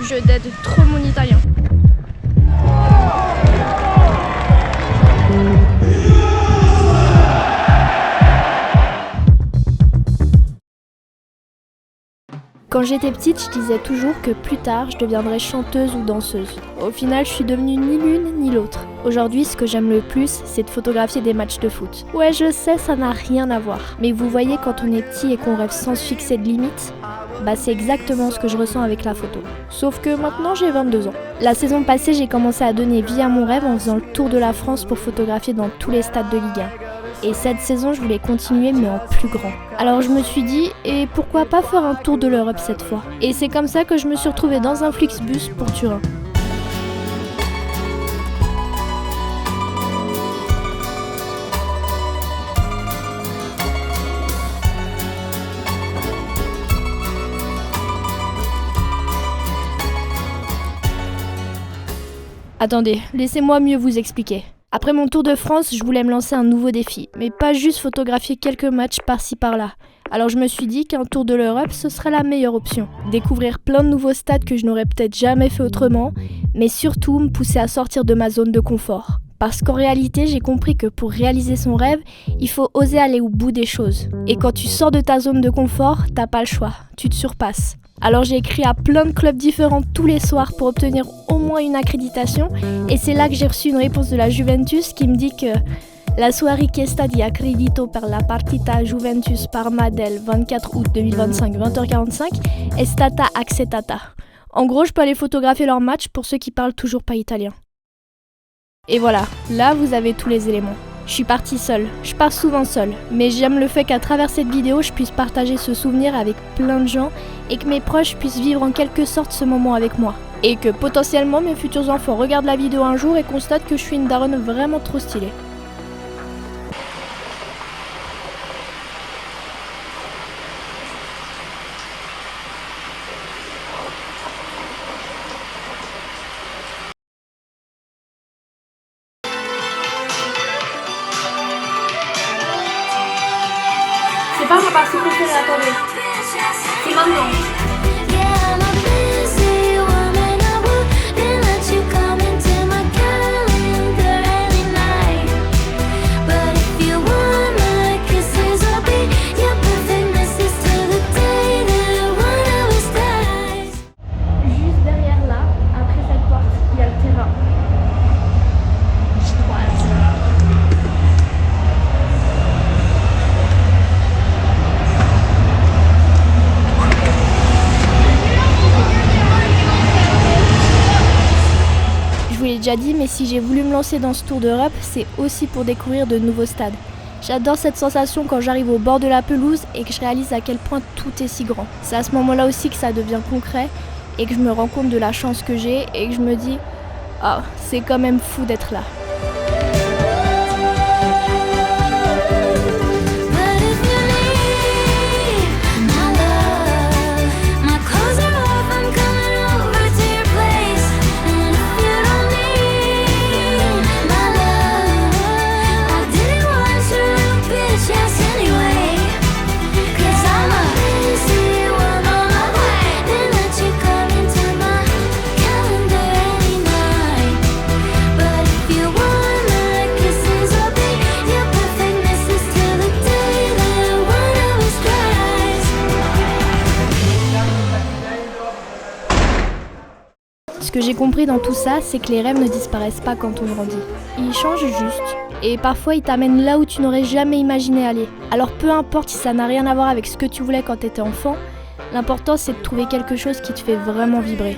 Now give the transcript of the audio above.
Je déteste trop mon italien. Quand j'étais petite, je disais toujours que plus tard, je deviendrais chanteuse ou danseuse. Au final, je suis devenue ni l'une ni l'autre. Aujourd'hui, ce que j'aime le plus, c'est de photographier des matchs de foot. Ouais, je sais, ça n'a rien à voir. Mais vous voyez, quand on est petit et qu'on rêve sans se fixer de limites, c'est exactement ce que je ressens avec la photo. Sauf que maintenant, j'ai 22 ans. La saison passée, j'ai commencé à donner vie à mon rêve en faisant le tour de la France pour photographier dans tous les stades de Ligue 1. Et cette saison, je voulais continuer, mais en plus grand. Alors je me suis dit, et pourquoi pas faire un tour de l'Europe cette fois ? Et c'est comme ça que je me suis retrouvée dans un Flixbus pour Turin. Attendez, laissez-moi mieux vous expliquer. Après mon tour de France, je voulais me lancer un nouveau défi, mais pas juste photographier quelques matchs par-ci par-là. Alors je me suis dit qu'un tour de l'Europe, ce serait la meilleure option. Découvrir plein de nouveaux stades que je n'aurais peut-être jamais fait autrement, mais surtout me pousser à sortir de ma zone de confort. Parce qu'en réalité, j'ai compris que pour réaliser son rêve, il faut oser aller au bout des choses. Et quand tu sors de ta zone de confort, t'as pas le choix, tu te surpasses. Alors j'ai écrit à plein de clubs différents tous les soirs pour obtenir au moins une accréditation, et c'est là que j'ai reçu une réponse de la Juventus qui me dit que la sua richiesta di accredito per la partita Juventus Parma del 24 août 2025 20h45 è stata accettata. En gros, je peux aller photographier leur match pour ceux qui parlent toujours pas italien. Et voilà, là vous avez tous les éléments. Je suis partie seule, je pars souvent seule, mais j'aime le fait qu'à travers cette vidéo, je puisse partager ce souvenir avec plein de gens et que mes proches puissent vivre en quelque sorte ce moment avec moi. Et que potentiellement mes futurs enfants regardent la vidéo un jour et constatent que je suis une daronne vraiment trop stylée. C'est pas ma partie préférée, attendez. C'est maintenant. Juste derrière là, après cette porte, il y a le terrain. Je vous l'ai déjà dit, mais si j'ai voulu me lancer dans ce tour d'Europe, c'est aussi pour découvrir de nouveaux stades. J'adore cette sensation quand j'arrive au bord de la pelouse et que je réalise à quel point tout est si grand. C'est à ce moment-là aussi que ça devient concret et que je me rends compte de la chance que j'ai et que je me dis « Ah, c'est quand même fou d'être là ». Ce que j'ai compris dans tout ça, c'est que les rêves ne disparaissent pas quand on grandit. Ils changent juste, et parfois ils t'amènent là où tu n'aurais jamais imaginé aller. Alors peu importe si ça n'a rien à voir avec ce que tu voulais quand t'étais enfant, l'important c'est de trouver quelque chose qui te fait vraiment vibrer.